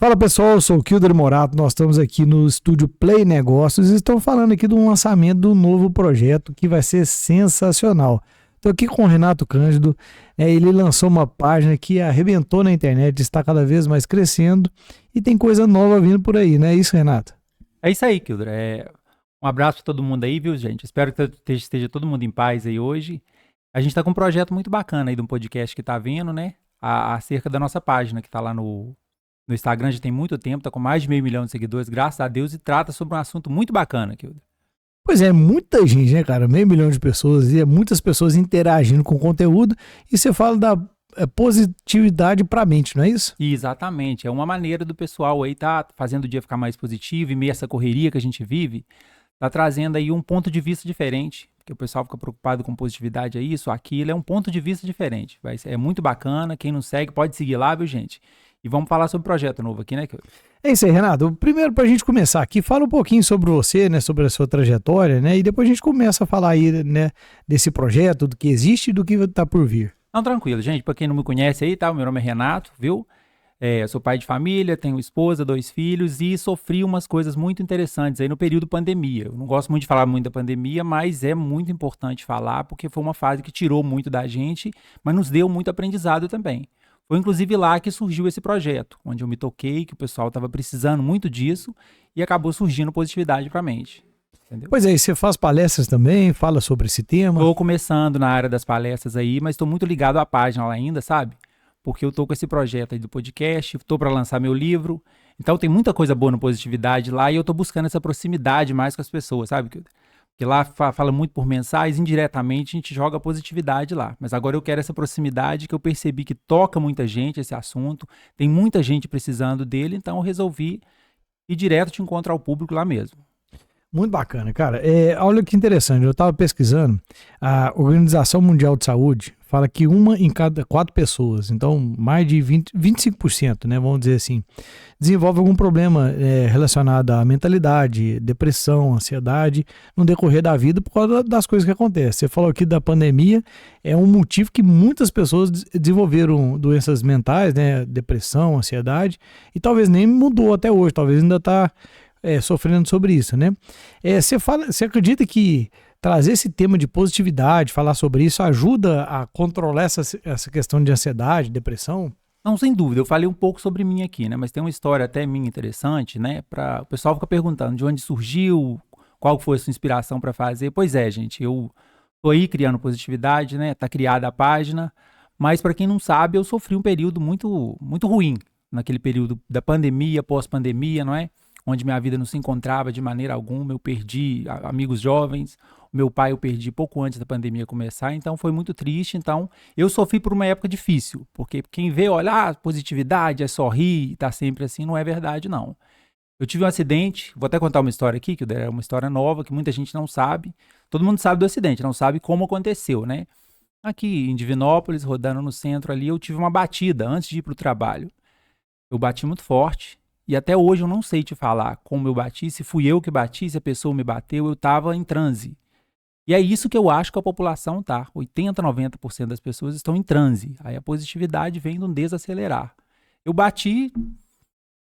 Fala pessoal, eu sou o Kilder Morato, nós estamos aqui no estúdio Play Negócios e estamos falando aqui do lançamento do novo projeto que vai ser sensacional. Estou aqui com o Renato Cândido, ele lançou uma página que arrebentou na internet, está cada vez mais crescendo e tem coisa nova vindo por aí, não é isso, Renato? É isso aí, Kilder. Um abraço para todo mundo aí, viu, gente? Espero que esteja todo mundo em paz aí hoje. A gente está com um projeto muito bacana aí de um podcast que está vindo, né? Acerca da nossa página, que está lá no Instagram, já tem muito tempo, está com mais de 500 mil de seguidores, graças a Deus, e trata sobre um assunto muito bacana, Kilder. Pois é, muita gente, né, cara? 500 mil de pessoas e muitas pessoas interagindo com o conteúdo e você fala da positividade para a mente, não é isso? Exatamente. É uma maneira do pessoal aí tá fazendo o dia ficar mais positivo e meio essa correria que a gente vive, tá trazendo aí um ponto de vista diferente, porque o pessoal fica preocupado com positividade, é isso, aquilo, é um ponto de vista diferente. É muito bacana, quem não segue pode seguir lá, viu, gente? E vamos falar sobre o projeto novo aqui, né? É isso aí, Renato. Primeiro, para a gente começar aqui, fala um pouquinho sobre você, né, sobre a sua trajetória, né, e depois a gente começa a falar aí, né, desse projeto, do que existe e do que está por vir. Não, tranquilo, gente. Para quem não me conhece aí, tá? O meu nome é Renato, viu? Eu sou pai de família, tenho esposa, 2 filhos e sofri umas coisas muito interessantes aí no período pandemia. Eu não gosto muito de falar muito da pandemia, mas é muito importante falar porque foi uma fase que tirou muito da gente, mas nos deu muito aprendizado também. Foi inclusive lá que surgiu esse projeto, onde eu me toquei, que o pessoal estava precisando muito disso e acabou surgindo positividade para a mente. Entendeu? Pois é, e você faz palestras também, fala sobre esse tema? Estou começando na área das palestras aí, mas estou muito ligado à página lá ainda, sabe? Porque eu estou com esse projeto aí do podcast, estou para lançar meu livro, então tem muita coisa boa no Positividade lá e eu estou buscando essa proximidade mais com as pessoas, sabe? Porque lá fala muito por mensagens, indiretamente a gente joga positividade lá. Mas agora eu quero essa proximidade que eu percebi que toca muita gente esse assunto, tem muita gente precisando dele, então eu resolvi ir direto de encontro ao público lá mesmo. Muito bacana, cara. Olha que interessante, eu estava pesquisando, a Organização Mundial de Saúde fala que 1 em cada 4 pessoas, então mais de 25%, né, vamos dizer assim, desenvolve algum problema relacionado à mentalidade, depressão, ansiedade, no decorrer da vida por causa das coisas que acontecem. Você falou aqui da pandemia, é um motivo que muitas pessoas desenvolveram doenças mentais, né, depressão, ansiedade, e talvez nem mudou até hoje, talvez ainda está sofrendo sobre isso, né? Você acredita que trazer esse tema de positividade, falar sobre isso, ajuda a controlar essa questão de ansiedade, depressão? Não, sem dúvida. Eu falei um pouco sobre mim aqui, né? Mas tem uma história até minha interessante, né? O pessoal fica perguntando de onde surgiu, qual foi a sua inspiração para fazer. Pois é, gente, eu tô aí criando positividade, né? Tá criada a página, mas para quem não sabe, eu sofri um período muito, muito ruim naquele período da pandemia, pós-pandemia, não é? Onde minha vida não se encontrava de maneira alguma, eu perdi amigos jovens, o meu pai eu perdi pouco antes da pandemia começar, então foi muito triste, então eu sofri por uma época difícil, porque quem vê, olha, positividade, é só rir, tá sempre assim, não é verdade não. Eu tive um acidente, vou até contar uma história aqui, que é uma história nova, que muita gente não sabe, todo mundo sabe do acidente, não sabe como aconteceu, né? Aqui em Divinópolis, rodando no centro ali, eu tive uma batida antes de ir pro trabalho. Eu bati muito forte, e até hoje eu não sei te falar como eu bati, se fui eu que bati, se a pessoa me bateu, eu estava em transe. E é isso que eu acho que a população tá. 80, 90% das pessoas estão em transe. Aí a positividade vem de um desacelerar. Eu bati,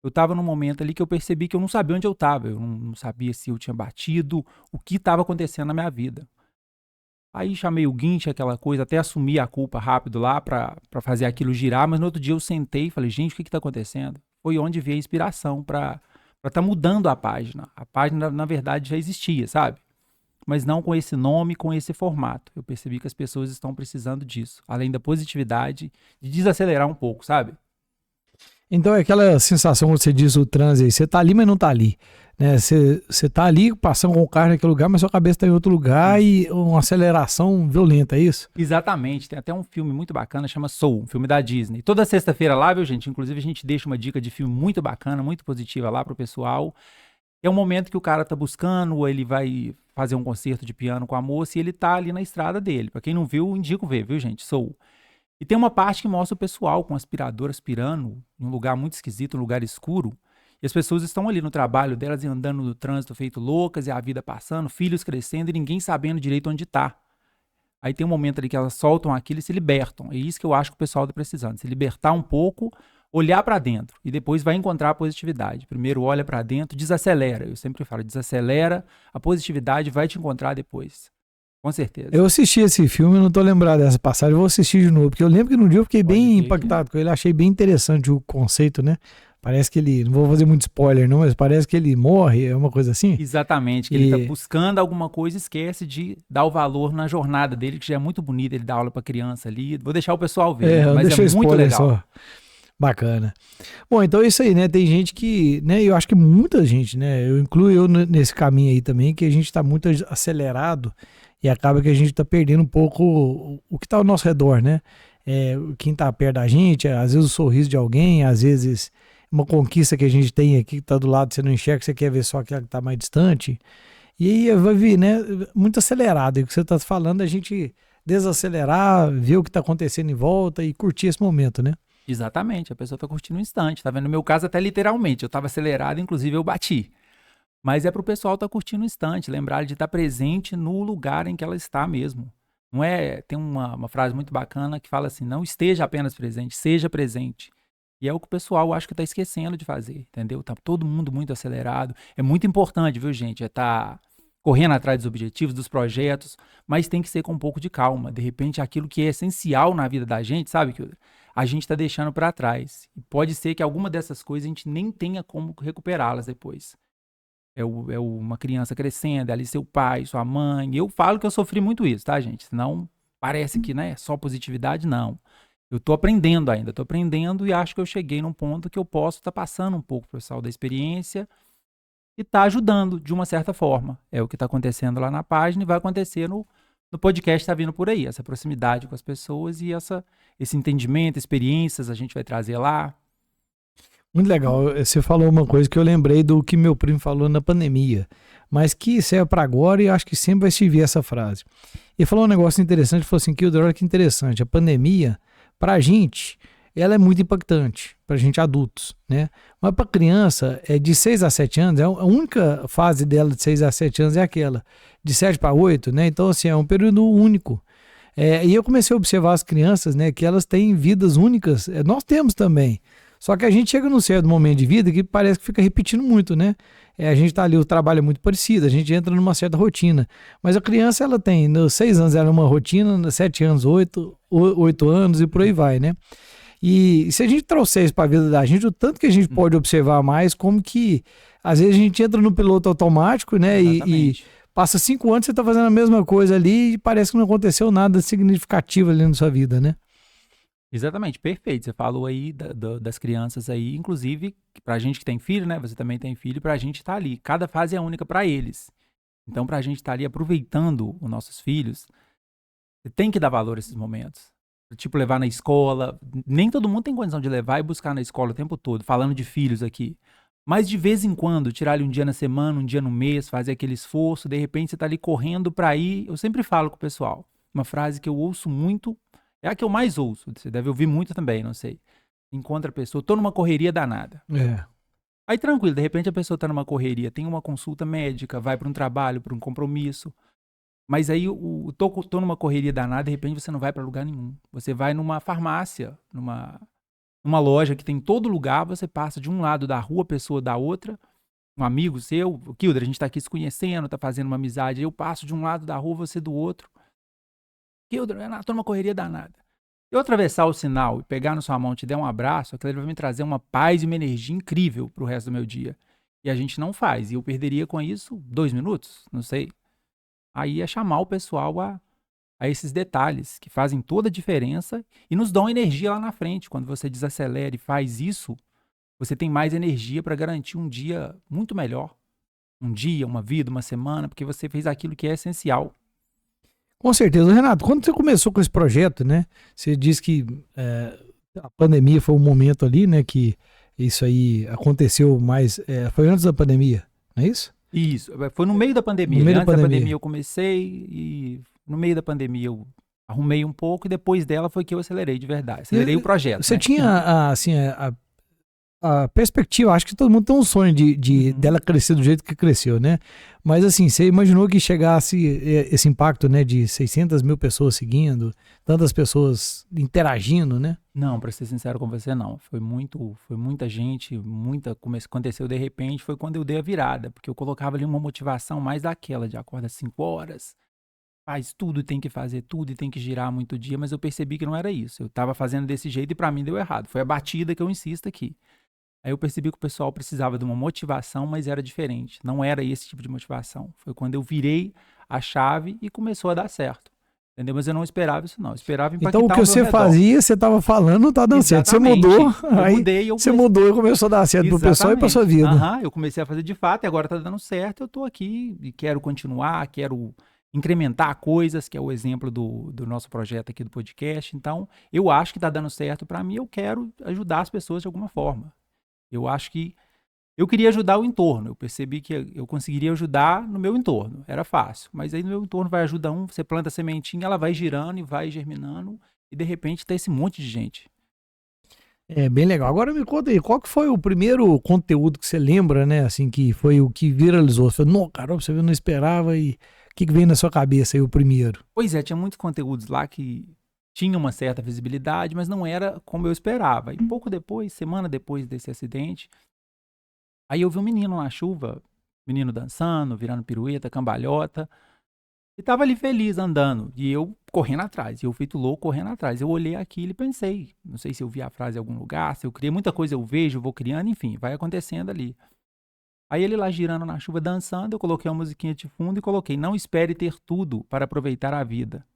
eu estava num momento ali que eu percebi que eu não sabia onde eu estava. Eu não sabia se eu tinha batido, o que estava acontecendo na minha vida. Aí chamei o guincho, aquela coisa, até assumi a culpa rápido lá para fazer aquilo girar, mas no outro dia eu sentei e falei, gente, o que está acontecendo? Foi onde veio a inspiração para estar mudando a página. A página, na verdade, já existia, sabe? Mas não com esse nome, com esse formato. Eu percebi que as pessoas estão precisando disso. Além da positividade, de desacelerar um pouco, sabe? Então é aquela sensação quando você diz o transe aí, você tá ali, mas não tá ali. Né? Você tá ali passando com o carro naquele lugar, mas sua cabeça tá em outro lugar e uma aceleração violenta, é isso? Exatamente. Tem até um filme muito bacana, chama Soul, um filme da Disney. Toda sexta-feira lá, viu, gente? Inclusive a gente deixa uma dica de filme muito bacana, muito positiva lá pro pessoal. É um momento que o cara tá buscando, ou ele vai fazer um concerto de piano com a moça e ele tá ali na estrada dele. Pra quem não viu, indico ver, viu, gente? Soul. E tem uma parte que mostra o pessoal com aspirador aspirando em um lugar muito esquisito, um lugar escuro. E as pessoas estão ali no trabalho delas e andando no trânsito feito loucas e a vida passando, filhos crescendo e ninguém sabendo direito onde tá. Aí tem um momento ali que elas soltam aquilo e se libertam. É isso que eu acho que o pessoal está precisando, se libertar um pouco olhar para dentro e depois vai encontrar a positividade. Primeiro olha para dentro, desacelera. Eu sempre falo, desacelera, a positividade vai te encontrar depois. Com certeza. Eu assisti esse filme, eu não tô lembrado dessa passagem, eu vou assistir de novo, porque eu lembro que no dia eu fiquei bem impactado com ele, achei bem interessante o conceito, né? Parece que ele, não vou fazer muito spoiler não, mas parece que ele morre, é uma coisa assim? Exatamente, que ele tá buscando alguma coisa e esquece de dar o valor na jornada dele, que já é muito bonita, ele dá aula pra criança ali. Vou deixar o pessoal ver, né? Mas é muito legal. Só. Bacana. Bom, então é isso aí, né? Tem gente que, né? Eu acho que muita gente, né? Eu incluo eu nesse caminho aí também, que a gente tá muito acelerado e acaba que a gente tá perdendo um pouco o que tá ao nosso redor, né? Quem tá perto da gente, às vezes o sorriso de alguém, às vezes uma conquista que a gente tem aqui que tá do lado, você não enxerga, você quer ver só aquela que tá mais distante. E aí vai vir, né? Muito acelerado. E o que você tá falando, a gente desacelerar, ver o que tá acontecendo em volta e curtir esse momento, né? Exatamente, a pessoa tá curtindo um instante, tá vendo? No meu caso, até literalmente, eu tava acelerado, inclusive eu bati. Mas é pro pessoal tá curtindo um instante, lembrar de estar presente no lugar em que ela está mesmo. Não é? Tem uma frase muito bacana que fala assim, não esteja apenas presente, seja presente. E é o que o pessoal acho que tá esquecendo de fazer, entendeu? Tá todo mundo muito acelerado. É muito importante, viu, gente? Tá correndo atrás dos objetivos, dos projetos, mas tem que ser com um pouco de calma. De repente, aquilo que é essencial na vida da gente, sabe, que a gente tá deixando para trás. E pode ser que alguma dessas coisas a gente nem tenha como recuperá-las depois. Uma criança crescendo, é ali seu pai, sua mãe. Eu falo que eu sofri muito isso, tá, gente? Senão parece que, né, só positividade, não. Eu tô aprendendo ainda, tô aprendendo e acho que eu cheguei num ponto que eu posso estar passando um pouco pro pessoal da experiência e tá ajudando de uma certa forma. É o que tá acontecendo lá na página e vai acontecer no podcast, tá vindo por aí. Essa proximidade com as pessoas e esse entendimento, experiências a gente vai trazer lá. Muito legal. Você falou uma coisa que eu lembrei do que meu primo falou na pandemia, mas que serve para agora e acho que sempre vai servir essa frase. Ele falou um negócio interessante, falou assim, olha que interessante, a pandemia, pra gente, ela é muito impactante, pra gente adultos, né? Mas pra criança, de 6 a 7 anos, a única fase dela de 6 a 7 anos é aquela, de 7 para 8, né? Então, assim, é um período único. E eu comecei a observar as crianças, né, que elas têm vidas únicas, nós temos também. Só que a gente chega num certo momento de vida que parece que fica repetindo muito, né? A gente tá ali, o trabalho é muito parecido, a gente entra numa certa rotina. Mas a criança, ela tem, nos 6 anos ela é uma rotina, nos 7 anos, 8 anos e por aí vai, né? E se a gente trouxer isso para a vida da gente, o tanto que a gente pode observar mais, como que às vezes a gente entra no piloto automático, né? E passa 5 anos, você tá fazendo a mesma coisa ali e parece que não aconteceu nada significativo ali na sua vida, né? Exatamente, perfeito. Você falou aí das crianças aí, inclusive, pra gente que tem filho, né? Você também tem filho, pra gente estar ali. Cada fase é única pra eles. Então, pra gente estar ali aproveitando os nossos filhos, você tem que dar valor a esses momentos. Tipo, levar na escola. Nem todo mundo tem condição de levar e buscar na escola o tempo todo, falando de filhos aqui. Mas de vez em quando, tirar ali um dia na semana, um dia no mês, fazer aquele esforço, de repente você tá ali correndo pra ir. Eu sempre falo com o pessoal, uma frase que eu ouço muito, é a que eu mais ouço, você deve ouvir muito também, não sei. Encontra a pessoa, tô numa correria danada. Aí tranquilo, de repente a pessoa tá numa correria, tem uma consulta médica, vai para um trabalho, para um compromisso. Mas aí tô numa correria danada, de repente você não vai para lugar nenhum. Você vai numa farmácia, numa loja que tem em todo lugar, você passa de um lado da rua, a pessoa da outra, um amigo seu, o Kilder, a gente tá aqui se conhecendo, tá fazendo uma amizade, eu passo de um lado da rua, você do outro. Kilder, tô numa correria danada. Eu atravessar o sinal e pegar na sua mão e te der um abraço, aquilo vai me trazer uma paz e uma energia incrível pro resto do meu dia. E a gente não faz. E eu perderia com isso 2 minutos, não sei. Aí é chamar o pessoal a esses detalhes que fazem toda a diferença e nos dão energia lá na frente. Quando você desacelera e faz isso, você tem mais energia para garantir um dia muito melhor. Um dia, uma vida, uma semana, porque você fez aquilo que é essencial. Com certeza. Renato, quando você começou com esse projeto, né? Você disse que a pandemia foi um momento ali, né? Que isso aí aconteceu mais. Foi antes da pandemia, não é isso? Isso. Foi no meio da pandemia. No meio antes da pandemia. da pandemia eu comecei e no meio da pandemia eu arrumei um pouco e depois dela foi que eu acelerei de verdade. Acelerei o projeto. Você né? tinha, assim, a perspectiva, acho que todo mundo tem um sonho dela crescer do jeito que cresceu, né? Mas assim, você imaginou que chegasse esse impacto, né, de 600 mil pessoas seguindo, tantas pessoas interagindo, né? Não, pra ser sincero com você, não. Foi muita gente, aconteceu de repente, foi quando eu dei a virada, porque eu colocava ali uma motivação mais daquela, de acorda às 5 horas, faz tudo, tem que fazer tudo e tem que girar muito dia, mas eu percebi que não era isso. Eu tava fazendo desse jeito e pra mim deu errado. Foi a batida que eu insisto aqui. Aí eu percebi que o pessoal precisava de uma motivação, mas era diferente. Não era esse tipo de motivação. Foi quando eu virei a chave e começou a dar certo. Entendeu? Mas eu não esperava isso, não. Eu esperava impactar Então o que você fazia, você estava falando, não tá dando certo. Você mudou, você mudou e começou a dar certo pro pessoal e pra sua vida. Eu comecei a fazer de fato e agora tá dando certo. Eu tô aqui e quero continuar, quero incrementar coisas, que é o exemplo do nosso projeto aqui do podcast. Então, eu acho que tá dando certo para mim, eu quero ajudar as pessoas de alguma forma. Eu acho que eu queria ajudar o entorno. Eu percebi que eu conseguiria ajudar no meu entorno. Era fácil. Mas aí no meu entorno vai ajudar você planta a sementinha, ela vai girando e vai germinando. E de repente tá esse monte de gente. É bem legal. Agora me conta aí, qual que foi o primeiro conteúdo que você lembra, né? Assim, que foi o que viralizou? Você falou, não, caramba, você não esperava e o que veio na sua cabeça aí o primeiro? Pois é, tinha muitos conteúdos lá que tinham uma certa visibilidade, mas não era como eu esperava. E pouco depois, semana depois desse acidente, aí eu vi um menino na chuva, menino dançando, virando pirueta, cambalhota, e tava ali feliz andando, e eu correndo atrás, e eu feito louco correndo atrás. Eu olhei aquilo e pensei, não sei se eu vi a frase em algum lugar, se eu criei muita coisa, eu vejo, vou criando, enfim, vai acontecendo ali. Aí ele lá girando na chuva, dançando, eu coloquei uma musiquinha de fundo e coloquei, não espere ter tudo para aproveitar a vida,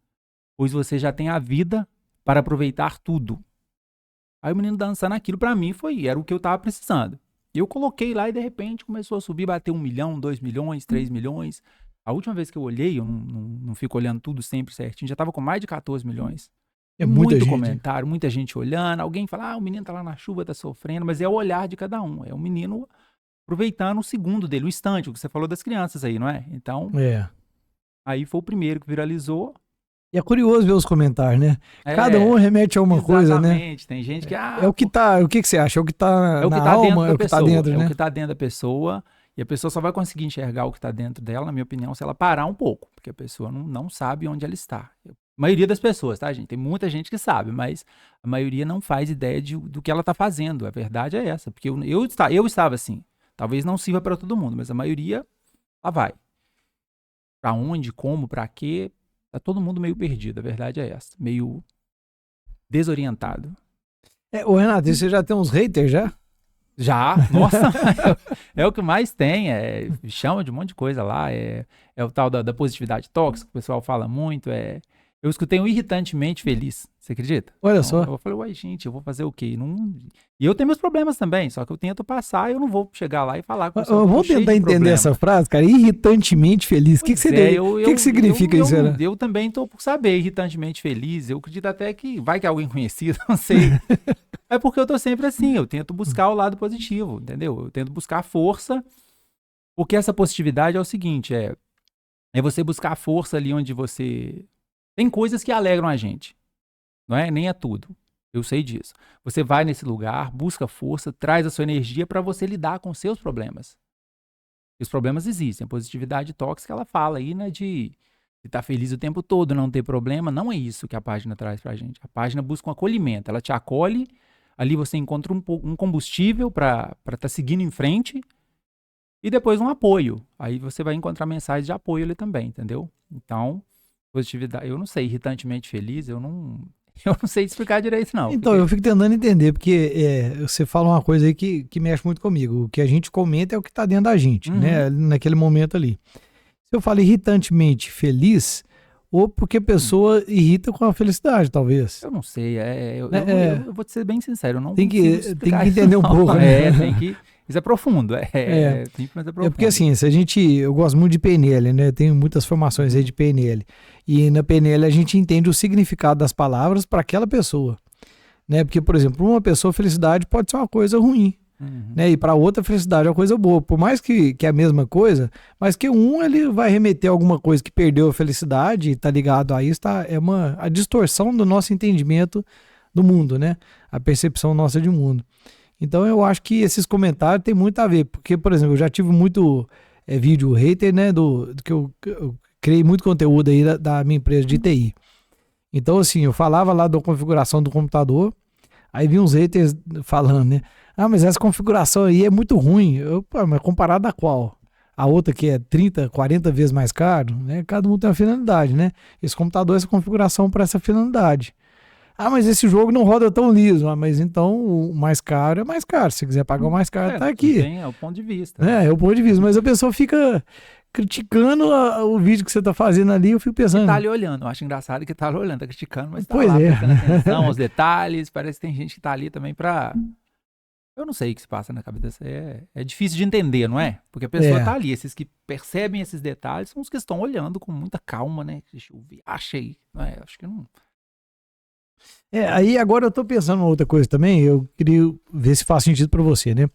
pois você já tem a vida para aproveitar tudo. Aí o menino dançando aquilo, pra mim, era o que eu tava precisando. Eu coloquei lá e de repente começou a subir, bater 1 milhão, 2 milhões, 3 milhões. A última vez que eu olhei, eu não fico olhando tudo sempre certinho, já tava com mais de 14 milhões. É muita Muito gente. comentário, muita gente olhando. Alguém fala, o menino tá lá na chuva, tá sofrendo, mas é o olhar de cada um. É o menino aproveitando o segundo dele, o instante, o que você falou das crianças aí, não é? Então, aí foi o primeiro que viralizou. E é curioso ver os comentários, né? Cada um remete a uma coisa, né? Exatamente. Tem gente que... é o que tá... O que você acha? É o que tá é o que na tá alma? dentro da É o que pessoa, tá dentro, né? É o que tá dentro da pessoa. E a pessoa só vai conseguir enxergar o que tá dentro dela, na minha opinião, se ela parar um pouco. Porque a pessoa não sabe onde ela está. A maioria das pessoas, tá, gente? Tem muita gente que sabe, mas a maioria não faz ideia do que ela tá fazendo. A verdade é essa. Porque eu estava assim. Talvez não sirva para todo mundo, mas a maioria, lá vai. Pra onde, como, pra quê? Tá todo mundo meio perdido, a verdade é essa. Meio desorientado. Ô Renato, você já tem uns haters já? Já, nossa, é o que mais tem, chama de um monte de coisa lá, é o tal da positividade tóxica, o pessoal fala muito, eu escutei um irritantemente feliz, você acredita? Olha só. Eu falei, uai gente, eu vou fazer o quê? E eu tenho meus problemas também, só que eu tento passar, eu não vou chegar lá e falar com o pessoal. Vamos tentar entender essa frase, cara, irritantemente feliz, o que significa isso? Eu também tô por saber, irritantemente feliz, eu acredito até que vai que é alguém conhecido, não sei. É porque eu tô sempre assim, eu tento buscar o lado positivo, entendeu? Eu tento buscar força, porque essa positividade é o seguinte, é você buscar a força ali onde você... Tem coisas que alegram a gente, não é? Nem é tudo, eu sei disso. Você vai nesse lugar, busca força, traz a sua energia para você lidar com os seus problemas. E os problemas existem, a positividade tóxica, ela fala aí, né, de estar feliz o tempo todo, não ter problema, não é isso que a página traz pra gente. A página busca um acolhimento, ela te acolhe, ali você encontra um combustível para estar seguindo em frente e depois um apoio. Aí você vai encontrar mensagens de apoio ali também, entendeu? Então, positividade, eu não sei, irritantemente feliz, eu não sei explicar direito, não. Então, eu fico tentando entender, porque você fala uma coisa aí que mexe muito comigo. O que a gente comenta é o que está dentro da gente, né? Naquele momento ali. Se eu falo irritantemente feliz... Ou porque a pessoa irrita com a felicidade, talvez. Eu não sei, eu vou te ser bem sincero, eu não tem que entender um pouco, né? Isso é profundo, mas é profundo. É porque assim, eu gosto muito de PNL, né? Tenho muitas formações aí de PNL. E na PNL a gente entende o significado das palavras para aquela pessoa, né? Porque, por exemplo, para uma pessoa felicidade pode ser uma coisa ruim. Né? E para outra felicidade é uma coisa boa, por mais que é a mesma coisa, mas que ele vai remeter a alguma coisa que perdeu a felicidade e tá ligado a isso, a distorção do nosso entendimento do mundo, né? A percepção nossa de mundo. Então eu acho que esses comentários tem muito a ver, porque, por exemplo, eu já tive muito vídeo hater, né, do que eu criei muito conteúdo aí da minha empresa de TI. Então, assim, eu falava lá da configuração do computador, aí vi uns haters falando, né? Ah, mas essa configuração aí é muito ruim. Pô, mas comparado a qual? A outra que é 30, 40 vezes mais caro, né? Cada um tem uma finalidade, né? Esse computador, essa configuração para essa finalidade. Ah, mas esse jogo não roda tão liso. Ah, mas então o mais caro é mais caro. Se quiser pagar o mais caro, tá aqui. É o ponto de vista. É o ponto de vista. Mas a pessoa fica criticando o vídeo que você tá fazendo ali, eu fico pensando. E tá ali olhando, eu acho engraçado que tá ali olhando, tá criticando, mas tá Pois lá é. prestando atenção aos detalhes, parece que tem gente que tá ali também pra... Eu não sei o que se passa na cabeça, é difícil de entender, não é? Porque a pessoa tá ali, esses que percebem esses detalhes são os que estão olhando com muita calma, né? Deixa eu ver, achei, não é? Acho que não... Aí agora eu tô pensando em outra coisa também, eu queria ver se faz sentido pra você, né?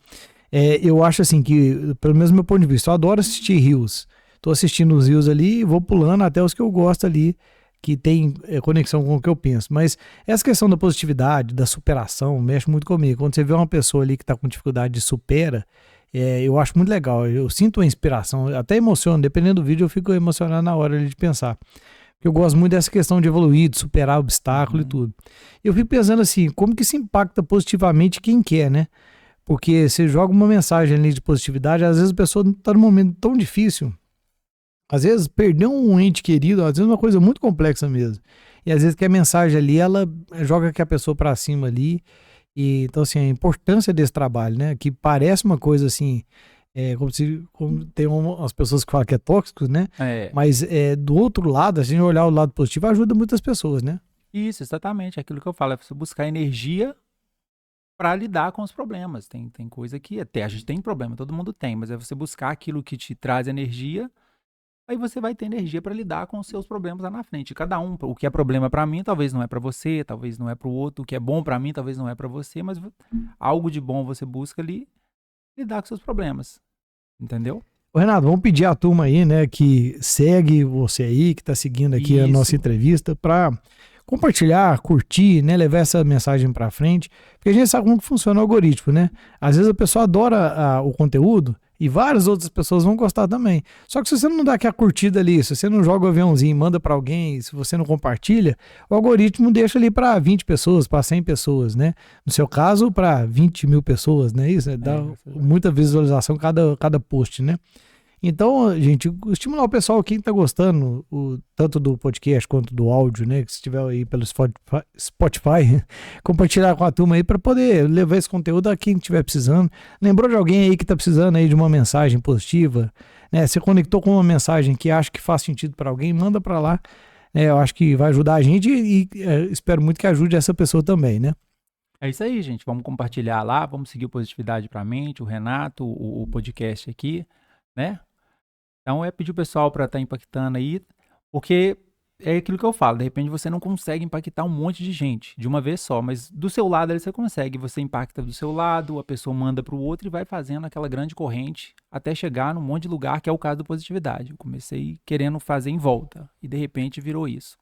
Eu acho assim que, pelo menos do meu ponto de vista, eu adoro assistir reels. Tô assistindo os reels ali e vou pulando até os que eu gosto ali, que tem conexão com o que eu penso. Mas essa questão da positividade, da superação, mexe muito comigo. Quando você vê uma pessoa ali que tá com dificuldade e supera, eu acho muito legal. Eu sinto uma inspiração, até emociono. Dependendo do vídeo, eu fico emocionado na hora ali de pensar. Porque eu gosto muito dessa questão de evoluir, de superar obstáculo e tudo. Eu fico pensando assim, como que isso impacta positivamente quem quer, né? Porque você joga uma mensagem ali de positividade, às vezes a pessoa está num momento tão difícil, às vezes perder um ente querido, às vezes é uma coisa muito complexa mesmo. E às vezes que a mensagem ali, ela joga que a pessoa para cima ali. E então assim, a importância desse trabalho, né? Que parece uma coisa assim, como tem umas pessoas que falam que é tóxico, né? Mas do outro lado, a gente olhar o lado positivo ajuda muitas pessoas, né? Isso, exatamente, é aquilo que eu falo, é você buscar energia para lidar com os problemas. Tem coisa que até a gente tem problema, todo mundo tem, mas é você buscar aquilo que te traz energia, aí você vai ter energia para lidar com os seus problemas lá na frente. Cada um, o que é problema para mim, talvez não é para você, talvez não é para o outro, o que é bom para mim, talvez não é para você, mas algo de bom você busca ali lidar com seus problemas. Entendeu? Ô, Renato, vamos pedir à turma aí, né, que segue você aí, que tá seguindo aqui a nossa entrevista, para compartilhar, curtir, né, levar essa mensagem para frente, porque a gente sabe como que funciona o algoritmo, né? Às vezes a pessoa adora o conteúdo e várias outras pessoas vão gostar também. Só que se você não dá aquela curtida ali, se você não joga o aviãozinho, manda para alguém, se você não compartilha, o algoritmo deixa ali para 20 pessoas, para 100 pessoas, né? No seu caso, para 20 mil pessoas, né? Isso dá muita visualização cada post, né? Então, gente, estimular o pessoal, quem tá gostando, tanto do podcast quanto do áudio, né? Que se estiver aí pelo Spotify, compartilhar com a turma aí para poder levar esse conteúdo a quem estiver precisando. Lembrou de alguém aí que tá precisando aí de uma mensagem positiva, né? Você conectou com uma mensagem que acha que faz sentido para alguém, manda para lá. Eu acho que vai ajudar a gente e espero muito que ajude essa pessoa também, né? É isso aí, gente. Vamos compartilhar lá, vamos seguir o Positividade para a Mente, o Renato, o podcast aqui, né? Então pedir o pessoal para estar impactando aí, porque é aquilo que eu falo, de repente você não consegue impactar um monte de gente de uma vez só, mas do seu lado ali você consegue, você impacta do seu lado, a pessoa manda para o outro e vai fazendo aquela grande corrente até chegar num monte de lugar, que é o caso do Positividade. Eu comecei querendo fazer em volta e de repente virou isso.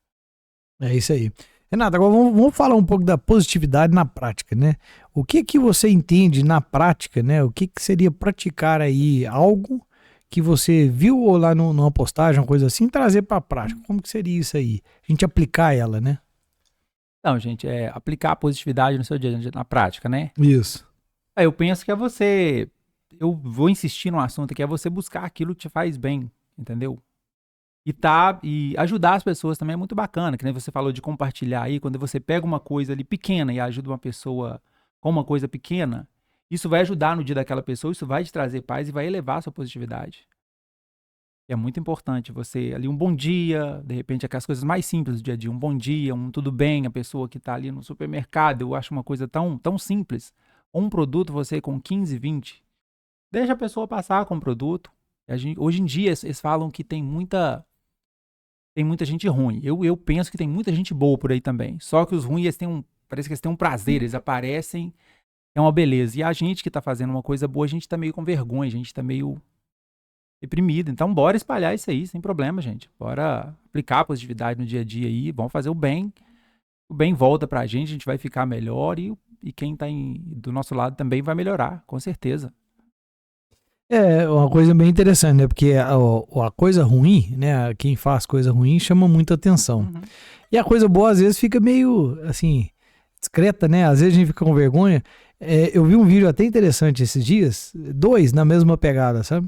É isso aí. Renato, agora vamos falar um pouco da positividade na prática, né? O que você entende na prática, né? O que seria praticar aí algo que você viu ou lá numa postagem, uma coisa assim, trazer para a prática? Como que seria isso aí? A gente aplicar ela, né? Não, gente, aplicar a positividade no seu dia a dia, na prática, né? Isso. Eu penso que eu vou insistir no assunto, que é você buscar aquilo que te faz bem, entendeu? E ajudar as pessoas também é muito bacana, que nem você falou de compartilhar aí, quando você pega uma coisa ali pequena e ajuda uma pessoa com uma coisa pequena, isso vai ajudar no dia daquela pessoa, isso vai te trazer paz e vai elevar a sua positividade. É muito importante você ali, um bom dia, de repente aquelas coisas mais simples do dia a dia, um bom dia, um tudo bem, a pessoa que está ali no supermercado, eu acho uma coisa tão simples. Um produto você com 15, 20, deixa a pessoa passar com o produto. Hoje em dia eles falam que tem muita gente ruim. Eu penso que tem muita gente boa por aí também. Só que os ruins, parece que eles têm um prazer, eles aparecem, é uma beleza. E a gente que tá fazendo uma coisa boa, a gente tá meio com vergonha, a gente tá meio deprimido. Então bora espalhar isso aí, sem problema, gente. Bora aplicar a positividade no dia a dia aí, vamos fazer o bem. o bem volta pra gente, a gente vai ficar melhor e quem tá do nosso lado também vai melhorar, com certeza. É uma coisa bem interessante, né? Porque a coisa ruim, né? Quem faz coisa ruim chama muita atenção. Uhum. E a coisa boa, às vezes, fica meio, assim, discreta, né? Às vezes a gente fica com vergonha. Eu vi um vídeo até interessante esses dias, 2 na mesma pegada, sabe?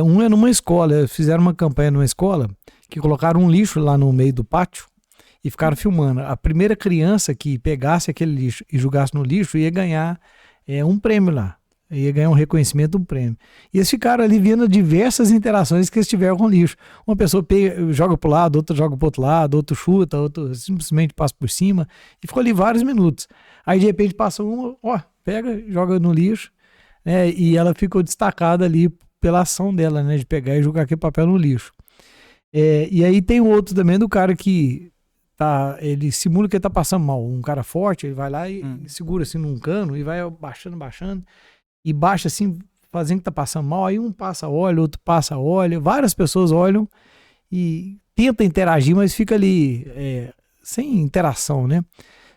Um é numa escola, fizeram uma campanha numa escola que colocaram um lixo lá no meio do pátio e ficaram filmando. A primeira criança que pegasse aquele lixo e jogasse no lixo ia ganhar um prêmio lá. Ia ganhar um reconhecimento, um prêmio. E eles ficaram ali vendo diversas interações que eles tiveram com o lixo. Uma pessoa joga para o lado, outra joga para o outro lado, outro chuta, outro simplesmente passa por cima. E ficou ali vários minutos. Aí de repente passa uma, pega, joga no lixo, né? E ela ficou destacada ali pela ação dela, né? De pegar e jogar aquele papel no lixo. E aí tem outro também do cara que ele simula que ele tá passando mal. Um cara forte, ele vai lá e segura assim num cano e vai baixando. E baixa assim, fazendo que tá passando mal, aí um passa óleo, outro passa óleo, várias pessoas olham e tenta interagir, mas fica ali sem interação, né?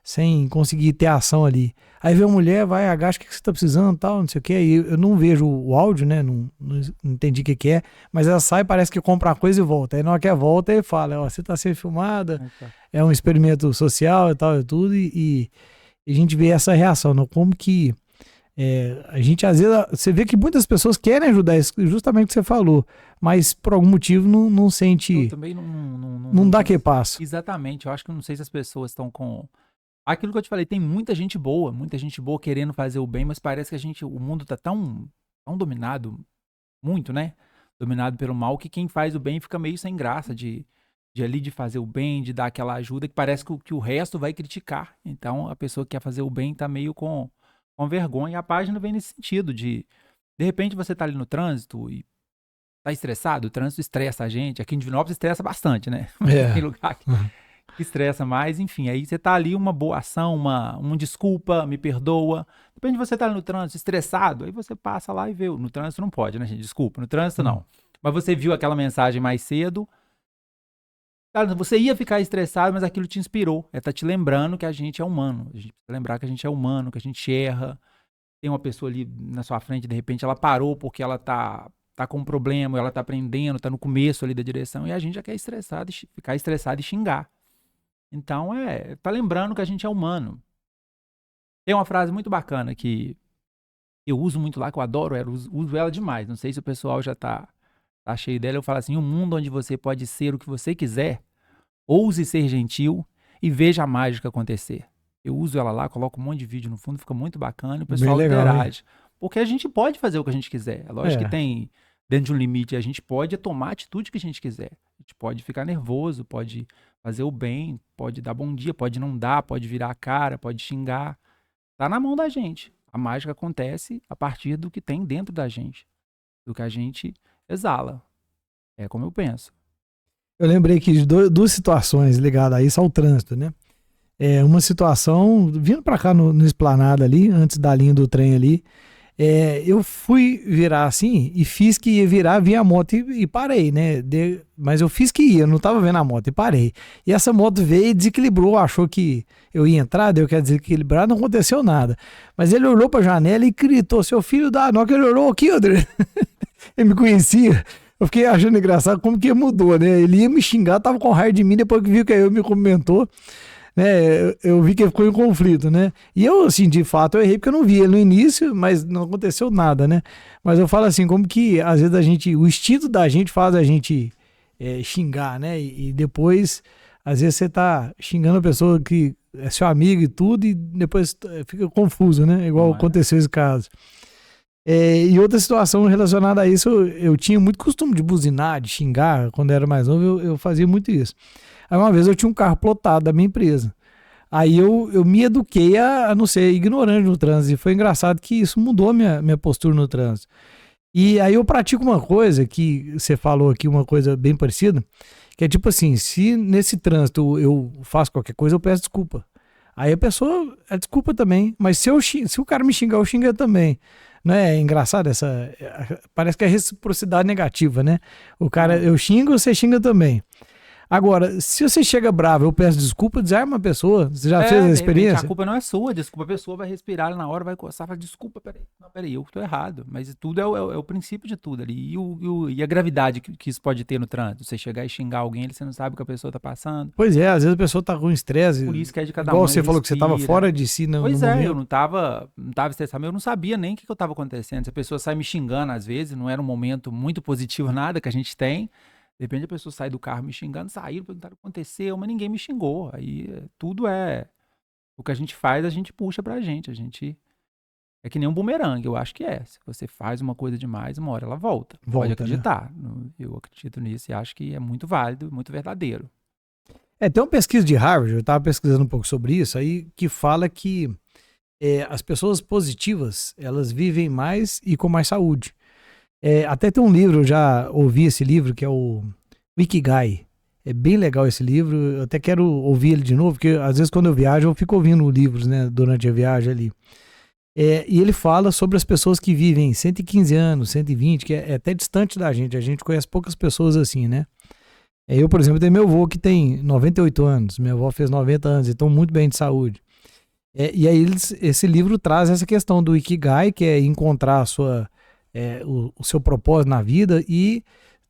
Sem conseguir ter ação ali. Aí vem a mulher, vai, agacha, o que você tá precisando, tal, não sei o que, aí eu não vejo o áudio, né? Não entendi o que é, mas ela sai, parece que compra uma coisa e volta. Aí na hora que ela volta, ele fala, você tá sendo filmada, é um experimento social e tal, e tudo, e a gente vê essa reação, não? Como que a gente, às vezes, você vê que muitas pessoas querem ajudar, justamente o que você falou, mas por algum motivo não sente. Eu também não dá que passo. Exatamente, eu acho que não sei se as pessoas estão com. Aquilo que eu te falei, tem muita gente boa querendo fazer o bem, mas parece que o mundo tá tão dominado, muito, né? Dominado pelo mal, que quem faz o bem fica meio sem graça de fazer o bem, de dar aquela ajuda, que parece que o resto vai criticar. Então, a pessoa que quer fazer o bem tá meio com vergonha. E a página vem nesse sentido de repente você tá ali no trânsito e tá estressado, o trânsito estressa a gente. Aqui em Divinópolis estressa bastante, né? Tem lugar que estressa mais, enfim. Aí você tá ali, uma boa ação, uma desculpa, me perdoa. Depende de você tá ali no trânsito estressado, aí você passa lá e vê. No trânsito não pode, né, gente? Desculpa, no trânsito não. Mas você viu aquela mensagem mais cedo, você ia ficar estressado, mas aquilo te inspirou. Tá te lembrando que a gente é humano. A gente precisa lembrar que a gente é humano, que a gente erra. Tem uma pessoa ali na sua frente, de repente ela parou porque ela tá com um problema, ela tá aprendendo, tá no começo ali da direção, e a gente já quer ficar estressado e xingar. Então, tá lembrando que a gente é humano. Tem uma frase muito bacana que eu uso muito lá, que eu adoro, uso ela demais. Não sei se o pessoal já tá cheio dela. Eu falo assim, um mundo onde você pode ser o que você quiser, ouse ser gentil e veja a mágica acontecer. Eu uso ela lá, coloco um monte de vídeo no fundo, fica muito bacana, e o pessoal interage. Porque a gente pode fazer o que a gente quiser. É lógico que tem, dentro de um limite, a gente pode tomar a atitude que a gente quiser. A gente pode ficar nervoso, pode fazer o bem, pode dar bom dia, pode não dar, pode virar a cara, pode xingar. Tá na mão da gente. A mágica acontece a partir do que tem dentro da gente, do que a gente exala. É como eu penso. Eu lembrei aqui de duas situações ligadas a isso, ao trânsito, né? Uma situação, vindo pra cá no Esplanada ali, antes da linha do trem ali, eu fui virar assim e fiz que ia virar, vi a moto e parei, né? Mas eu fiz que ia, eu não tava vendo a moto e parei. E essa moto veio e desequilibrou, achou que eu ia entrar, deu que desequilibrar, não aconteceu nada. Mas ele olhou pra janela e gritou, seu filho da... Não, que ele olhou aqui, André. Ele me conhecia. Eu fiquei achando engraçado como que mudou, né? Ele ia me xingar, tava com raiva de mim, depois que viu que eu me cumprimentou, né? Eu vi que ele ficou em conflito, né? E eu, assim, de fato, eu errei porque eu não vi ele no início, mas não aconteceu nada, né? Mas eu falo assim, como que às vezes o instinto da gente faz a gente xingar, né? E depois, às vezes você tá xingando a pessoa que é seu amigo e tudo, e depois fica confuso, né? Igual aconteceu esse caso. E outra situação relacionada a isso, eu tinha muito costume de buzinar, de xingar. Quando eu era mais novo, eu fazia muito isso. Aí uma vez eu tinha um carro plotado da minha empresa. Aí eu me eduquei a não ser ignorante no trânsito. E foi engraçado que isso mudou minha postura no trânsito. E aí eu pratico uma coisa que você falou aqui, uma coisa bem parecida, que é tipo assim, se nesse trânsito eu faço qualquer coisa, eu peço desculpa. Aí a pessoa, desculpa também, mas se o cara me xingar, eu xingo também. Não é engraçado parece que é reciprocidade negativa, né? O cara, eu xingo, você xinga também. Agora, se você chega bravo, eu peço desculpa, desarma a pessoa. Você já fez a De repente, experiência? a culpa não é sua, desculpa, a pessoa vai respirar na hora, vai coçar, fala, desculpa, peraí, não, peraí, eu que tô errado. Mas tudo é o princípio de tudo ali. E a gravidade que isso pode ter no trânsito? Você chegar e xingar alguém, você não sabe o que a pessoa tá passando. Pois é, às vezes a pessoa tá com estresse. Por isso que é de cada Igual um, você falou que você tava respira. fora de si no Pois é, eu momento. não tava estressado, mas eu não sabia nem o que estava acontecendo. Se a pessoa sai me xingando às vezes, não era um momento muito positivo nada que a gente tem. De repente a pessoa sai do carro me xingando, saiu, perguntaram o que aconteceu, mas ninguém me xingou. Aí tudo é o que a gente faz, a gente puxa pra gente. A gente é que nem um bumerangue, eu acho que é. Se você faz uma coisa demais, uma hora ela volta. Pode Volta, né? acreditar. Eu acredito nisso e acho que é muito válido, muito verdadeiro. Tem uma pesquisa de Harvard, eu estava pesquisando um pouco sobre isso aí, que fala que as pessoas positivas, elas vivem mais e com mais saúde. Até tem um livro, eu já ouvi esse livro, que é o Ikigai. É bem legal esse livro, eu até quero ouvir ele de novo, porque às vezes quando eu viajo, eu fico ouvindo livros, né, durante a viagem ali. E ele fala sobre as pessoas que vivem 115 anos, 120, que é até distante da gente. A gente conhece poucas pessoas assim, né? Eu, por exemplo, tenho meu avô que tem 98 anos, minha avó fez 90 anos, então muito bem de saúde. E aí esse livro traz essa questão do Ikigai, que é encontrar o seu propósito na vida, e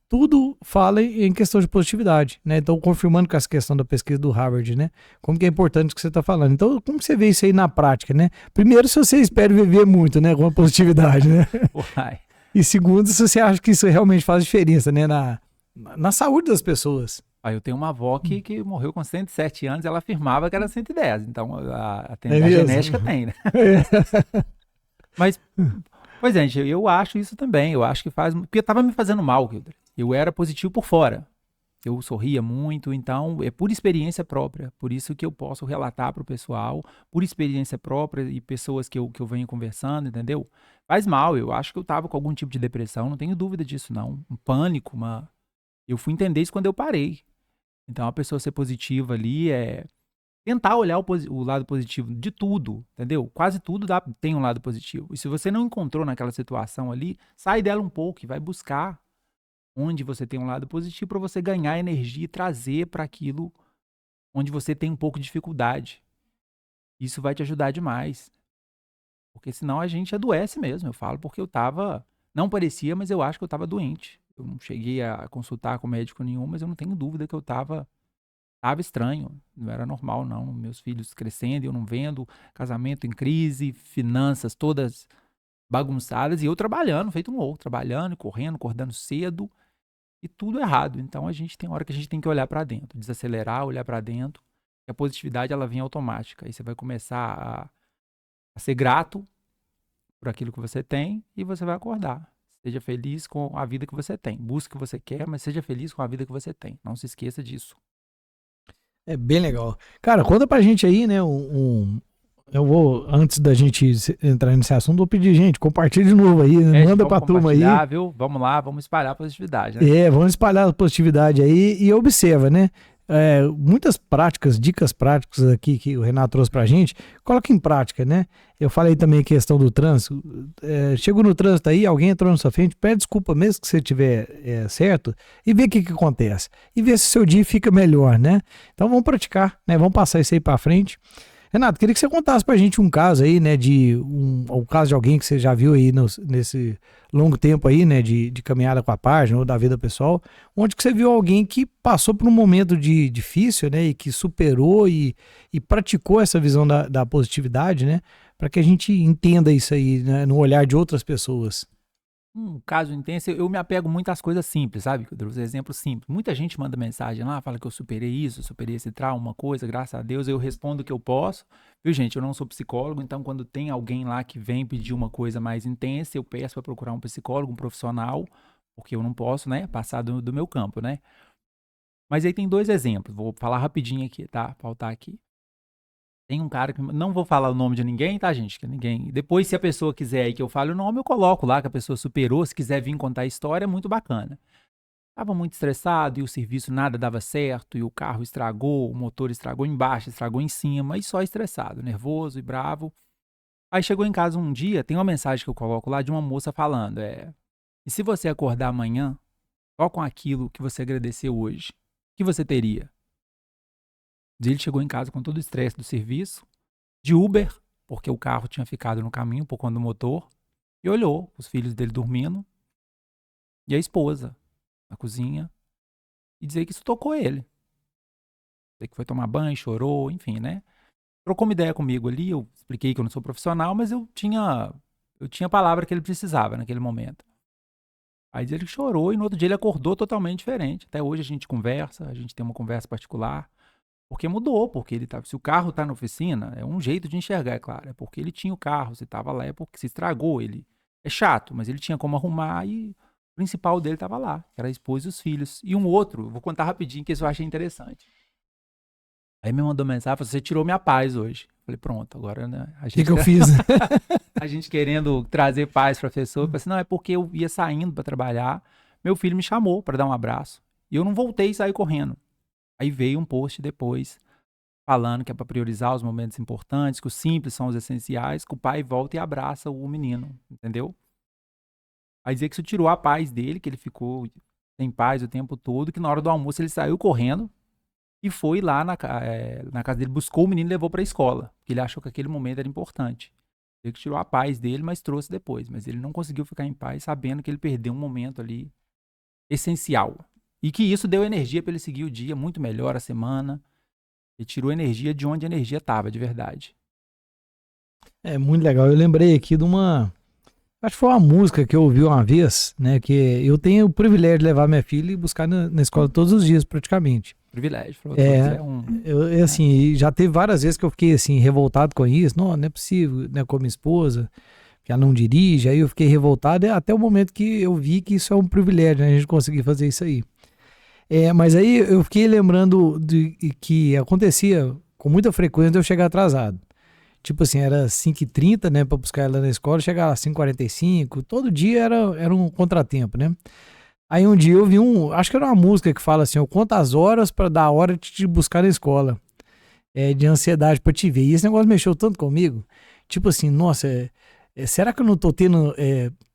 tudo fala em questão de positividade, né? Então, confirmando com essa questão da pesquisa do Harvard, né? Como que é importante o que você está falando. Então, como você vê isso aí na prática, né? Primeiro, se você espera viver muito, né? Com a positividade, né? Uai. E segundo, se você acha que isso realmente faz diferença, né? Na saúde das pessoas. Aí eu tenho uma avó que morreu com 107 anos, ela afirmava que era 110. Então a mesmo? genética tem, né? Mas, pois é, gente, eu acho isso também. Eu acho que faz. Porque tava me fazendo mal, Hilder. Eu era positivo por fora. Eu sorria muito, então é por experiência própria. Por isso que eu posso relatar para o pessoal, por experiência própria e pessoas que eu venho conversando, entendeu? Faz mal. Eu acho que eu tava com algum tipo de depressão, não tenho dúvida disso, não. Um pânico, Eu fui entender isso quando eu parei. Então, a pessoa ser positiva ali é tentar olhar o lado positivo de tudo, entendeu? Quase tudo tem um lado positivo. E se você não encontrou naquela situação ali, sai dela um pouco e vai buscar onde você tem um lado positivo para você ganhar energia e trazer para aquilo onde você tem um pouco de dificuldade. Isso vai te ajudar demais. Porque senão a gente adoece mesmo. Eu falo porque não parecia, mas eu acho que eu estava doente. Eu não cheguei a consultar com médico nenhum, mas eu não tenho dúvida que eu estava estranho, não era normal não, meus filhos crescendo, eu não vendo, casamento em crise, finanças todas bagunçadas e eu trabalhando, feito um louco, trabalhando, correndo, acordando cedo e tudo errado. Então a gente tem hora que a gente tem que olhar para dentro, desacelerar, olhar para dentro, e a positividade ela vem automática. Aí você vai começar a ser grato por aquilo que você tem e você vai acordar. Seja feliz com a vida que você tem. Busque o que você quer, mas seja feliz com a vida que você tem. Não se esqueça disso. É bem legal. Cara, conta pra gente aí, né? Eu vou, antes da gente entrar nesse assunto, vou pedir, gente, compartilha de novo aí, manda pra turma aí. Viu? Vamos lá, vamos espalhar a positividade, né? Vamos espalhar a positividade aí e observa, né? Muitas dicas práticas aqui que o Renato trouxe pra gente, coloca em prática, né? Eu falei também a questão do trânsito. Chegou no trânsito aí, alguém entrou na sua frente, pede desculpa mesmo que você tiver certo e vê o que acontece. E vê se o seu dia fica melhor, né? Então vamos praticar, né? Vamos passar isso aí pra frente. Renato, queria que você contasse pra gente um caso aí, né, um caso de alguém que você já viu aí nesse longo tempo aí, né, de caminhada com a página ou da vida pessoal, onde que você viu alguém que passou por um momento difícil, né, e que superou e praticou essa visão da positividade, né, para que a gente entenda isso aí, né, no olhar de outras pessoas. Um caso intenso, eu me apego muito às coisas simples, sabe? Os exemplos simples. Muita gente manda mensagem lá, fala que eu superei isso, superei esse trauma, uma coisa, graças a Deus, eu respondo o que eu posso. Viu, gente? Eu não sou psicólogo, então quando tem alguém lá que vem pedir uma coisa mais intensa, eu peço para procurar um psicólogo, um profissional, porque eu não posso, né, passar do meu campo, né? Mas aí tem dois exemplos, vou falar rapidinho aqui, tá? Pautar aqui. Tem um cara que. Não vou falar o nome de ninguém, tá, gente? Que ninguém. Depois, se a pessoa quiser aí que eu fale o nome, eu coloco lá que a pessoa superou. Se quiser vir contar a história, é muito bacana. Tava muito estressado e o serviço nada dava certo, e o carro estragou, o motor estragou embaixo, estragou em cima, e só estressado, nervoso e bravo. Aí chegou em casa um dia, tem uma mensagem que eu coloco lá de uma moça falando: e se você acordar amanhã, só com aquilo que você agradeceu hoje? que você teria? Ele chegou em casa com todo o estresse do serviço, de Uber, porque o carro tinha ficado no caminho por conta do motor, e olhou os filhos dele dormindo e a esposa na cozinha e dizer que isso tocou ele. Dizer que foi tomar banho, chorou, enfim, né? Trocou uma ideia comigo ali, eu expliquei que eu não sou profissional, mas eu tinha a palavra que ele precisava naquele momento. Aí ele chorou e no outro dia ele acordou totalmente diferente. Até hoje a gente conversa, a gente tem uma conversa particular. Porque mudou, porque ele tá, se o carro tá na oficina, é um jeito de enxergar, é claro. É porque ele tinha o carro, se tava lá, é porque se estragou. Ele é chato, mas ele tinha como arrumar e o principal dele tava lá, que era a esposa e os filhos. E um outro, vou contar rapidinho, que isso eu achei interessante. Aí me mandou mensagem, falou, você tirou minha paz hoje. Falei, pronto, agora, né? O que eu fiz? A gente querendo trazer paz para a pessoa. Eu falei assim, não, é porque eu ia saindo para trabalhar, meu filho me chamou para dar um abraço. E eu não voltei e saí correndo. Aí veio um post depois, falando que é para priorizar os momentos importantes, que os simples são os essenciais, que o pai volta e abraça o menino, entendeu? Aí dizer que isso tirou a paz dele, que ele ficou sem paz o tempo todo, que na hora do almoço ele saiu correndo e foi lá na casa dele, buscou o menino e levou para a escola, porque ele achou que aquele momento era importante. Ele que tirou a paz dele, mas trouxe depois. Mas ele não conseguiu ficar em paz sabendo que ele perdeu um momento ali essencial. E que isso deu energia para ele seguir o dia muito melhor, a semana. E tirou energia de onde a energia estava, de verdade. É muito legal. Eu lembrei aqui de uma... Acho que foi uma música que eu ouvi uma vez, né? Que eu tenho o privilégio de levar minha filha e buscar na escola todos os dias, praticamente. Privilégio. Assim, já teve várias vezes que eu fiquei assim, revoltado com isso. Não é possível, né? Com a minha esposa, que ela não dirige. Aí eu fiquei revoltado até o momento que eu vi que isso é um privilégio, né? A gente conseguir fazer isso aí. Mas aí eu fiquei lembrando de que acontecia com muita frequência de eu chegar atrasado. Tipo assim, era 5h30, né, pra buscar ela na escola, chegava às 5h45, todo dia era um contratempo, né? Aí um dia eu vi acho que era uma música que fala assim, eu conto as horas pra dar a hora de te buscar na escola, de ansiedade pra te ver. E esse negócio mexeu tanto comigo, tipo assim, nossa, será que eu não tô tendo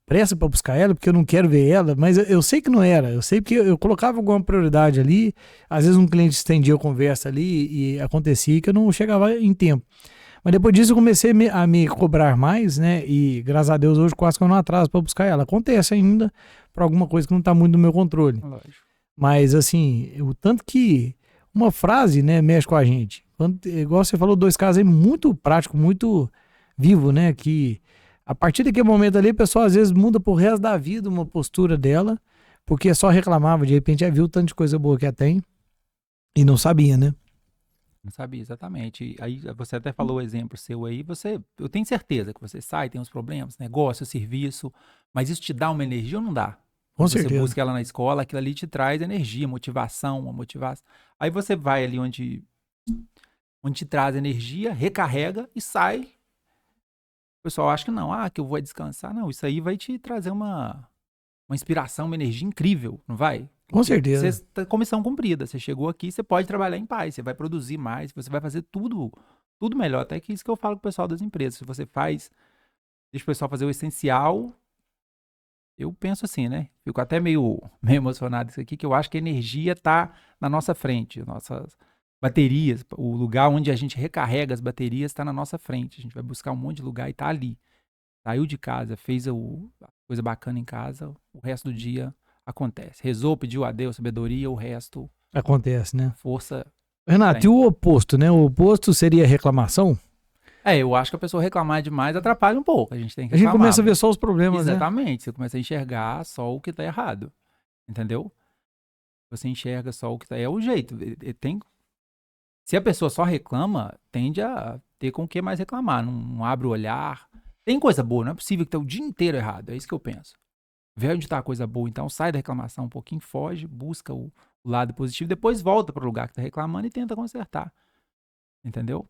pressa pra buscar ela, porque eu não quero ver ela? Mas eu sei que não era, eu sei porque eu colocava alguma prioridade ali, às vezes um cliente estendia a conversa ali e acontecia que eu não chegava em tempo. Mas depois disso eu comecei a me cobrar mais, né? E graças a Deus hoje quase que eu não atraso para buscar ela. Acontece ainda por alguma coisa que não está muito no meu controle. Lógico. Mas assim, o tanto que uma frase, né, mexe com a gente. Igual você falou, 2 casos aí muito prático, muito vivo, né? Que a partir daquele momento ali, a pessoa às vezes muda pro resto da vida uma postura dela, porque só reclamava, de repente já viu tanto de coisa boa que ela tem e não sabia, né? Não sabia, exatamente. E aí você até falou o exemplo seu aí, eu tenho certeza que você sai, tem uns problemas, negócio, serviço, mas isso te dá uma energia ou não dá? Com Você certeza. busca ela na escola, aquilo ali te traz energia, motivação, uma motivação. Aí você vai ali onde te traz energia, recarrega e sai. O pessoal acha que não, que eu vou descansar. Não, isso aí vai te trazer uma inspiração, uma energia incrível, não vai? Com certeza. Você tá com missão cumprida. Você chegou aqui, você pode trabalhar em paz, você vai produzir mais, você vai fazer tudo melhor. Até que isso que eu falo com o pessoal das empresas. Se você deixa o pessoal fazer o essencial, eu penso assim, né? Fico até meio emocionado isso aqui, que eu acho que a energia tá na nossa frente. Nossas baterias, o lugar onde a gente recarrega as baterias está na nossa frente. A gente vai buscar um monte de lugar e tá ali. Saiu de casa, fez a coisa bacana em casa, o resto do dia acontece. Rezou, pediu a Deus sabedoria, o resto... Acontece, né? Força... Renato, e o oposto, né? O oposto seria reclamação? Eu acho que a pessoa reclamar demais atrapalha um pouco. A gente tem que A gente reclamar. começa a ver só os problemas, Exatamente. Você começa a enxergar só o que tá errado. Entendeu? Você enxerga só o que tá... É o jeito. Se a pessoa só reclama, tende a ter com o que mais reclamar. Não abre o olhar. Tem coisa boa, não é possível que tá o dia inteiro errado. É isso que eu penso. Vê onde tá a coisa boa, então sai da reclamação um pouquinho, foge, busca o lado positivo, depois volta para o lugar que tá reclamando e tenta consertar. Entendeu?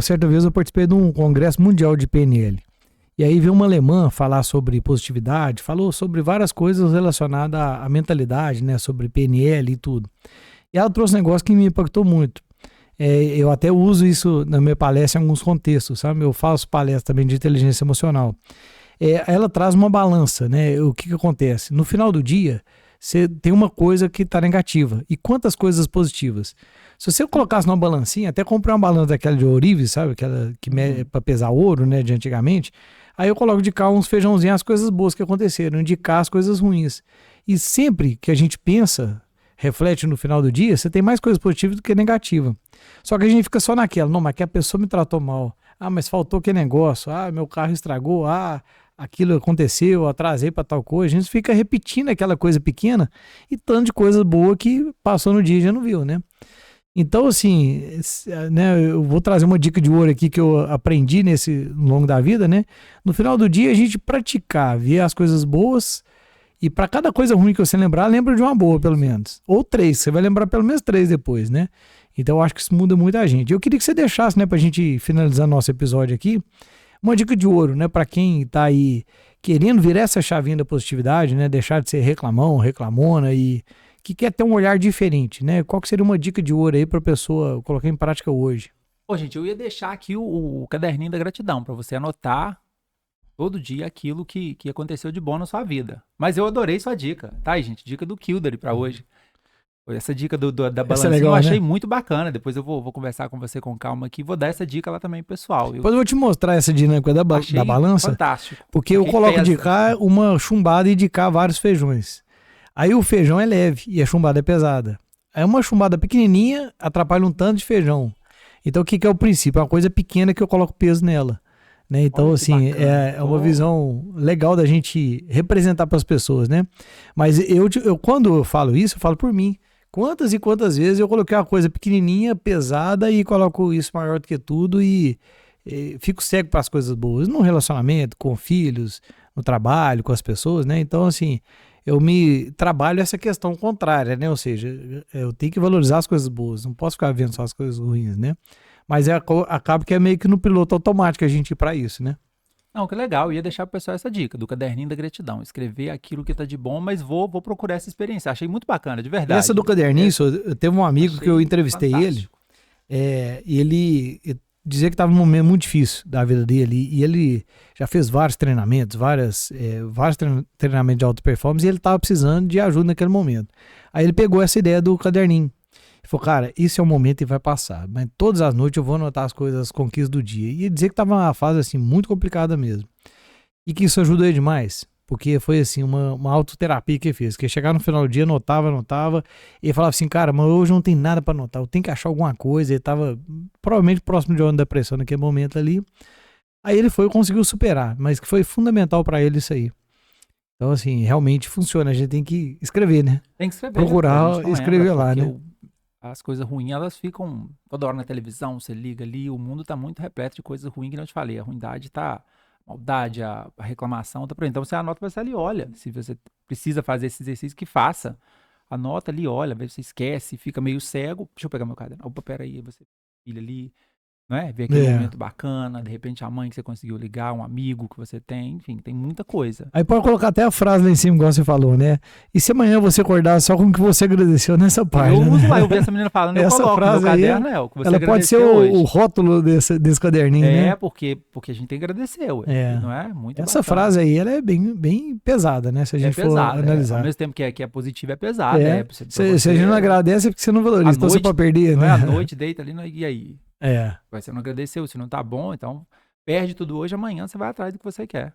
Certa vez eu participei de um congresso mundial de PNL. E aí veio uma alemã falar sobre positividade, falou sobre várias coisas relacionadas à mentalidade, né? Sobre PNL e tudo. E ela trouxe um negócio que me impactou muito. Eu até uso isso na minha palestra em alguns contextos, sabe? Eu faço palestra também de inteligência emocional. Ela traz uma balança, né? O que acontece? No final do dia, você tem uma coisa que está negativa. E quantas coisas positivas? Se você colocasse numa balancinha, até comprei uma balança daquela de ourives, sabe? Aquela que é para pesar ouro, né, de antigamente. Aí eu coloco de cá uns feijãozinhos, as coisas boas que aconteceram, de cá as coisas ruins. E sempre que a gente pensa, reflete no final do dia, você tem mais coisas positivas do que negativa. Só que a gente fica só naquela, não, mas que a pessoa me tratou mal. Ah, mas faltou aquele negócio. Ah, meu carro estragou. Ah, aquilo aconteceu, eu atrasei para tal coisa. A gente fica repetindo aquela coisa pequena e tanto de coisa boa que passou no dia e já não viu, né? Então, assim, né, eu vou trazer uma dica de ouro aqui que eu aprendi no longo da vida, né? No final do dia, a gente praticar, ver as coisas boas e para cada coisa ruim que você lembrar, lembra de uma boa, pelo menos. Ou 3, você vai lembrar pelo menos 3 depois, né? Então, eu acho que isso muda muito a gente. Eu queria que você deixasse, né, pra gente finalizar nosso episódio aqui, uma dica de ouro, né, para quem tá aí querendo virar essa chavinha da positividade, né, deixar de ser reclamão, reclamona e que quer ter um olhar diferente, né? Qual que seria uma dica de ouro aí pra pessoa colocar em prática hoje? Pô, gente, eu ia deixar aqui o caderninho da gratidão para você anotar todo dia aquilo que aconteceu de bom na sua vida. Mas eu adorei sua dica, tá aí, gente? Dica do Kildare para hoje. Essa dica da balancinha legal, eu achei né? muito bacana. Depois eu vou conversar com você com calma aqui. Vou dar essa dica lá também, pessoal. Depois eu vou te mostrar essa dinâmica da balança, fantástico. porque eu coloco de cá uma chumbada e de cá vários feijões. Aí o feijão é leve e a chumbada é pesada. Aí uma chumbada pequenininha atrapalha um tanto de feijão. Então o que é o princípio? É uma coisa pequena que eu coloco peso nela. Né? Então, olha, assim, é uma visão legal da gente representar para as pessoas, né? Mas eu, quando eu falo isso, eu falo por mim. Quantas e quantas vezes eu coloquei uma coisa pequenininha, pesada e coloco isso maior do que tudo e fico cego para as coisas boas. No relacionamento, com filhos, no trabalho, com as pessoas, né? Então, assim, eu me trabalho essa questão contrária, né? Ou seja, eu tenho que valorizar as coisas boas, não posso ficar vendo só as coisas ruins, né? Mas acaba que é meio que no piloto automático a gente ir para isso, né? Não, que legal. Eu ia deixar pro pessoal essa dica do caderninho da gratidão. Escrever aquilo que tá de bom, mas vou procurar essa experiência. Achei muito bacana, de verdade. Essa do caderninho, eu teve um amigo que eu entrevistei fantástico. e ele dizia que estava num momento muito difícil da vida dele e ele já fez vários treinamentos, vários treinamentos de alta performance e ele estava precisando de ajuda naquele momento. Aí ele pegou essa ideia do caderninho. Ele falou, cara, isso é um momento e vai passar. Mas todas as noites eu vou anotar as coisas, as conquistas do dia. E ele dizia que estava uma fase assim, muito complicada mesmo. E que isso ajudou ele demais. Porque foi assim, uma autoterapia que ele fez. Que ele chegava no final do dia, anotava. E ele falava assim, cara, mas hoje não tem nada para anotar. Eu tenho que achar alguma coisa. Ele estava provavelmente próximo de uma depressão naquele momento ali. Aí ele foi e conseguiu superar. Mas que foi fundamental para ele isso aí. Então, assim, realmente funciona. A gente tem que escrever, né? Tem que escrever. Procurar escrever lá, né? As coisas ruins, elas ficam toda hora na televisão, você liga ali, o mundo tá muito repleto de coisas ruins que não te falei. A ruindade tá, a maldade, a reclamação tá por aí. Então você anota, você ali olha. Se você precisa fazer esse exercício, que faça. Anota ali, olha, às vezes você esquece, fica meio cego. Deixa eu pegar meu caderno. Opa, peraí, você filha ali, não é? Ver aquele momento bacana, de repente a mãe que você conseguiu ligar, um amigo que você tem, enfim, tem muita coisa. Aí pode colocar até a frase lá em cima, igual você falou, né? E se amanhã você acordar só com o que você agradeceu nessa página? Eu uso lá, eu vi essa menina falando, essa eu coloco frase no meu caderno, o que você ela pode ser o rótulo desse caderninho, né? Porque a gente tem que agradecer, não é? Muito essa bacana. Frase aí, ela é bem pesada, né? Se a gente for analisar. Ao mesmo tempo que é positiva, é pesada. Se a gente não agradece é porque você não valoriza, então você pode perder, não né? É à noite, deita ali, e aí? Você não agradeceu, se não tá bom, então perde tudo hoje, amanhã você vai atrás do que você quer.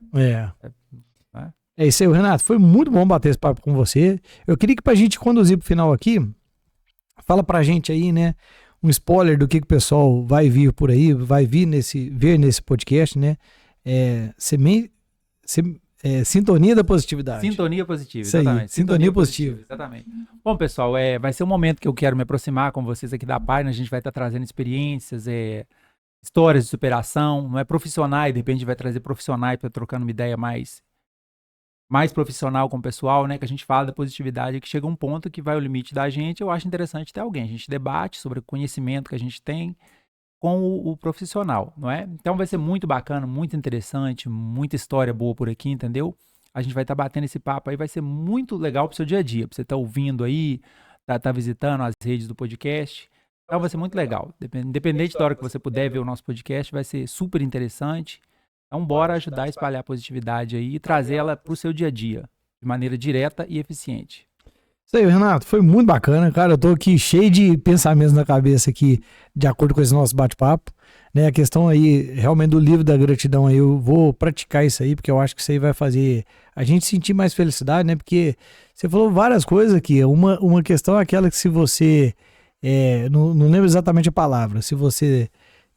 É isso aí, Renato. Foi muito bom bater esse papo com você. Eu queria que pra gente conduzir pro final aqui, fala pra gente aí, né? Um spoiler do que o pessoal vai vir por aí, vai ver nesse podcast, né? Sintonia da positividade. Sintonia positiva, exatamente. Aí, sintonia positiva. Exatamente. Bom, pessoal, vai ser um momento que eu quero me aproximar com vocês aqui da página. A gente vai estar trazendo experiências, histórias de superação, não é profissionais, de repente a gente vai trazer profissionais para trocando uma ideia mais profissional com o pessoal, né? Que a gente fala da positividade, que chega um ponto que vai o limite da gente. Eu acho interessante ter alguém. A gente debate sobre o conhecimento que a gente tem com o profissional, não é? Então vai ser muito bacana, muito interessante, muita história boa por aqui, entendeu? A gente vai estar batendo esse papo aí, vai ser muito legal pro seu dia a dia, pra você estar ouvindo aí, tá visitando as redes do podcast. Então vai ser muito legal. Independente da hora que você puder ver o nosso podcast, vai ser super interessante. Então bora ajudar a espalhar a positividade aí e trazer ela pro seu dia a dia, de maneira direta e eficiente. Isso aí, Renato, foi muito bacana, cara. Eu tô aqui cheio de pensamentos na cabeça aqui, de acordo com esse nosso bate-papo, né? A questão aí, realmente, do livro da gratidão aí, eu vou praticar isso aí, porque eu acho que isso aí vai fazer a gente sentir mais felicidade, né? Porque você falou várias coisas aqui. Uma questão é aquela que se você, não lembro exatamente a palavra, se você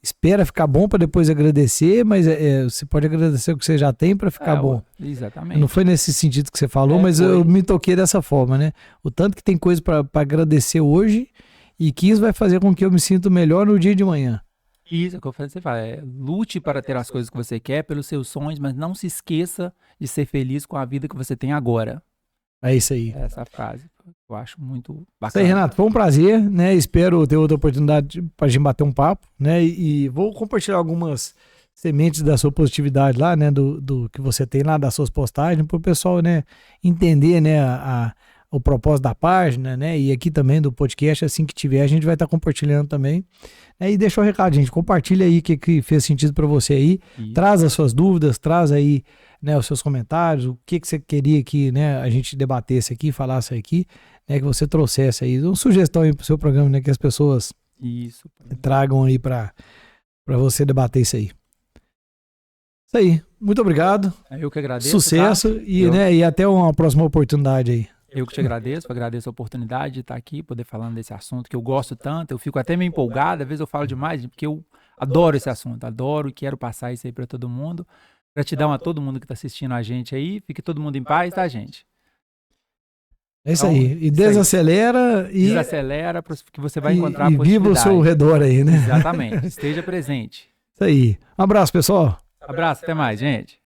espera ficar bom para depois agradecer, mas você pode agradecer o que você já tem para ficar bom. Não Exatamente. foi nesse sentido que você falou, mas eu me toquei dessa forma, né? O tanto que tem coisa para agradecer hoje e que isso vai fazer com que eu me sinta melhor no dia de manhã. Isso é o que eu falei, você fala, lute para ter as coisas que você quer, pelos seus sonhos, mas não se esqueça de ser feliz com a vida que você tem agora. É isso aí. Essa frase eu acho muito Isso bacana. aí, Renato, foi um prazer, né? Espero ter outra oportunidade para a gente bater um papo, né? E vou compartilhar algumas sementes da sua positividade lá, né? Do que você tem lá, das suas postagens, para o pessoal, né? Entender, né? O propósito da página, né? E aqui também do podcast, assim que tiver, a gente vai estar compartilhando também. E deixa o recado, gente. Compartilha aí o que fez sentido para você aí. Isso. Traz as suas dúvidas, traz aí, né, os seus comentários, o que você queria que, né, a gente debatesse aqui, falasse aqui, né, que você trouxesse aí. Uma sugestão aí pro seu programa, né, que as pessoas tragam aí para você debater isso aí. Isso aí. Muito obrigado. Eu que agradeço. Sucesso, tá? E até uma próxima oportunidade aí. Eu que te agradeço a oportunidade de estar aqui, poder falar desse assunto que eu gosto tanto. Eu fico até meio empolgado, às vezes eu falo demais, porque eu adoro esse assunto, adoro e quero passar isso aí para todo mundo. Gratidão a todo mundo que está assistindo a gente aí. Fique todo mundo em paz, tá, gente? É isso aí. E desacelera e... Desacelera, que você vai encontrar positividade. E viva o seu redor aí, né? Exatamente. Esteja presente. Isso aí. Um abraço, pessoal. Abraço, até mais, gente.